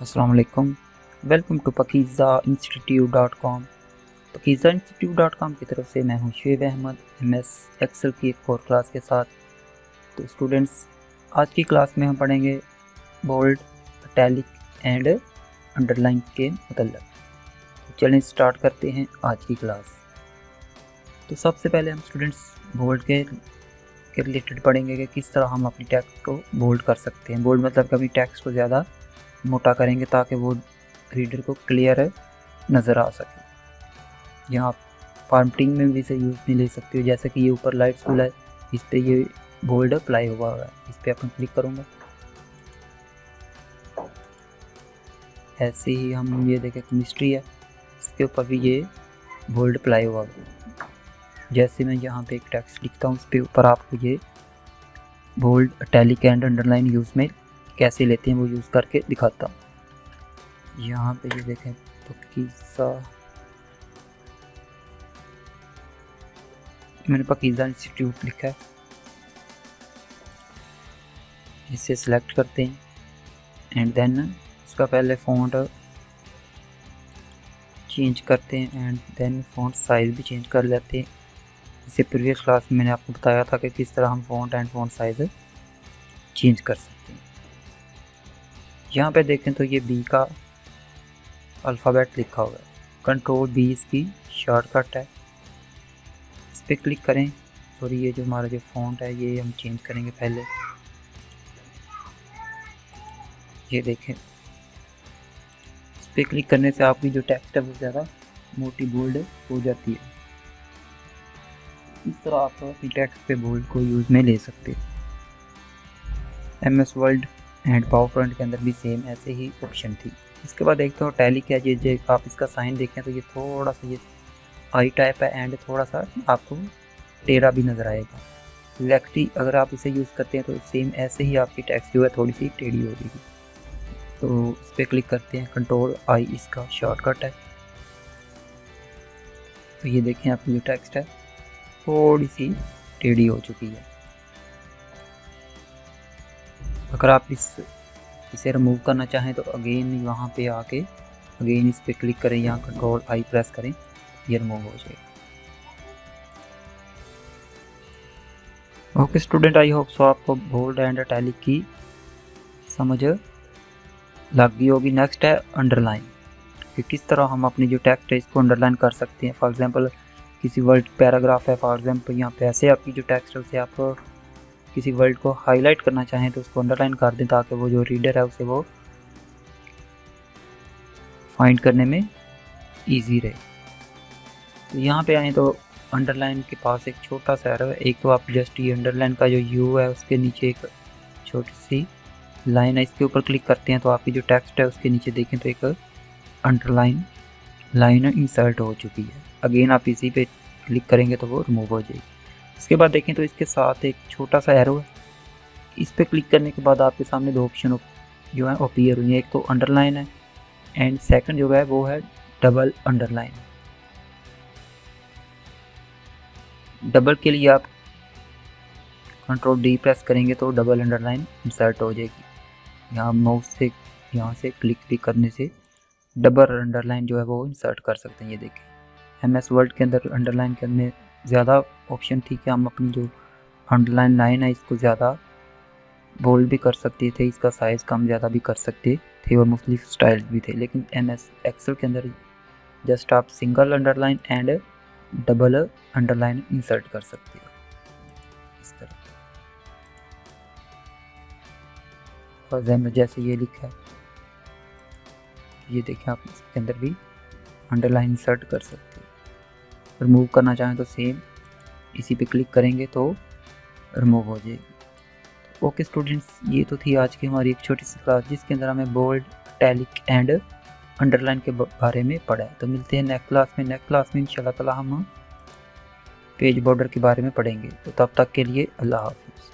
अस्सलाम वालेकुम। Welcome to pakizainstitute.com। pakizainstitute.com की तरफ से मैं हूं शुएब अहमद MS एक्सेल की एक और क्लास के साथ। तो स्टूडेंट्स, आज की क्लास में हम पढ़ेंगे बोल्ड, इटैलिक एंड अंडरलाइन के मतलब। तो चलें स्टार्ट करते हैं आज की क्लास। तो सबसे पहले हम स्टूडेंट्स बोल्ड के रिलेटेड पढ़ेंगे कि किस तरह हम अपनी टेक्स्ट को बोल्ड कर सकते हैं। बोल्ड मतलब कि अपनी टेक्स्ट को ज़्यादा मोटा करेंगे ताकि वो रीडर को क्लियर नज़र आ सके। यहाँ फॉर्मेटिंग में भी इसे यूज़ में ले सकते हो, जैसे कि ये ऊपर लाइट फुल है, इस पर ये बोल्ड अप्लाई हुआ है, इस पर अपन क्लिक करूँगा। ऐसे ही हम ये देखें केमिस्ट्री है, इसके ऊपर भी ये बोल्ड अप्लाई हुआ है। जैसे मैं यहाँ पे एक टेक्स्ट लिखता हूँ, इसके ऊपर आपको ये bold, italic and underline use में कैसे लेते हैं वो यूज़ करके दिखाता हूँ। यहाँ पे ये देखें पकीज़ा, मैंने पकीज़ा इंस्टीट्यूट लिखा है, इसे सिलेक्ट करते हैं एंड देन इसका पहले फ़ॉन्ट चेंज करते हैं एंड देन फ़ॉन्ट साइज़ भी चेंज कर लेते हैं। इससे प्रीवियस क्लास में मैंने आपको बताया था कि किस तरह हम font and font size change कर सकते हैं। यहाँ पे देखें तो ये बी का अल्फ़ाबेट लिखा हुआ है, कंट्रोल बी इसकी शॉर्टकट है, इस पर क्लिक करें। सॉरी, ये जो हमारा जो फ़ॉन्ट है ये हम चेंज करेंगे पहले। ये देखें, इस पर क्लिक करने से आपकी जो टेक्स्ट है वो ज़्यादा मोटी बोल्ड हो जाती है। इस तरह आप अपनी टेक्स्ट पे बोल्ड को यूज़ में ले सकते हैं। MS word and power point के अंदर भी सेम ऐसे ही ऑप्शन थी। इसके बाद देखते हो इटैलिक है, ये आप इसका साइन देखें तो ये थोड़ा सा ये आई टाइप है एंड थोड़ा सा आपको टेढ़ा भी नज़र आएगा। एग्जैक्टली अगर आप इसे यूज़ करते हैं तो सेम ऐसे ही आपकी टेक्स्ट जो है थोड़ी सी टेढ़ी हो जाएगी। तो इस पर क्लिक करते हैं, कंट्रोल आई इसका शॉर्टकट है। तो ये देखें आपकी जो टेक्स्ट है थोड़ी सी टेढ़ी हो चुकी है। अगर आप इसे रिमूव करना चाहें तो अगेन वहाँ पे आके अगेन इस पर क्लिक करें, यहाँ कंट्रोल आई प्रेस करें, ये रिमूव हो जाएगा। Okay student, I hope so आपको बोल्ड एंड इटैलिक की समझ लग गई होगी। नेक्स्ट है अंडरलाइन, कि किस तरह हम अपनी जो टेक्स्ट है इसको अंडरलाइन कर सकते हैं। फॉर एग्जांपल किसी वर्ड पैराग्राफ है, फॉर एग्जांपल यहाँ पे ऐसे आपकी जो टेक्स्ट है उसे आप किसी वर्ड को हाईलाइट करना चाहें तो उसको अंडरलाइन कर दें ताकि वो जो रीडर है उसे वो फाइंड करने में ईजी रहे। तो यहाँ पे आए तो अंडरलाइन के पास एक छोटा सा एरो है। एक तो आप जस्ट ये अंडरलाइन का जो यू है उसके नीचे एक छोटी सी लाइन है, इसके ऊपर क्लिक करते हैं तो आपकी जो टेक्स्ट है उसके नीचे देखें तो एक अंडरलाइन लाइन इंसर्ट हो चुकी है। अगेन आप इसी पे क्लिक करेंगे तो वो रिमूव हो जाएगी। इसके बाद देखें तो इसके साथ एक छोटा सा एरो है, इस पे क्लिक करने के बाद आपके सामने दो ऑप्शन जो है अपीयर हुई है। एक तो अंडरलाइन है एंड सेकंड जो है वो है डबल अंडरलाइन। डबल के लिए आप कंट्रोल डी प्रेस करेंगे तो डबल अंडरलाइन इंसर्ट हो जाएगी। यहाँ माउस से यहाँ से क्लिक भी करने से डबल अंडरलाइन जो है वो इंसर्ट कर सकते हैं। ये देखें MS वर्ड के अंदर अंडरलाइन करने ज़्यादा ऑप्शन थी कि हम अपनी जो अंडरलाइन लाइन है इसको ज़्यादा बोल्ड भी कर सकते थे, इसका साइज़ कम ज़्यादा भी कर सकते थे और मुख्तलिफ स्टाइल भी थे। लेकिन MS एक्सेल के अंदर जस्ट आप single underline and double underline insert कर सकते हो इस तरह। फॉर एग्जाम्पल जैसे ये लिखा है, ये देखें आप इसके अंदर भी अंडरलाइन इंसर्ट कर सकते हो। रिमूव करना चाहें तो सेम इसी पे क्लिक करेंगे तो रिमूव हो जाएगी। ओके स्टूडेंट्स, ये तो थी आज की हमारी एक छोटी सी क्लास जिसके अंदर हमें बोल्ड, इटैलिक एंड अंडरलाइन के बारे में पढ़ा है। तो मिलते हैं नेक्स्ट क्लास में। नेक्स्ट क्लास में इंशाल्लाह ताला हम पेज बॉर्डर के बारे में पढ़ेंगे। तो तब तक के लिए अल्लाह हाफिज़।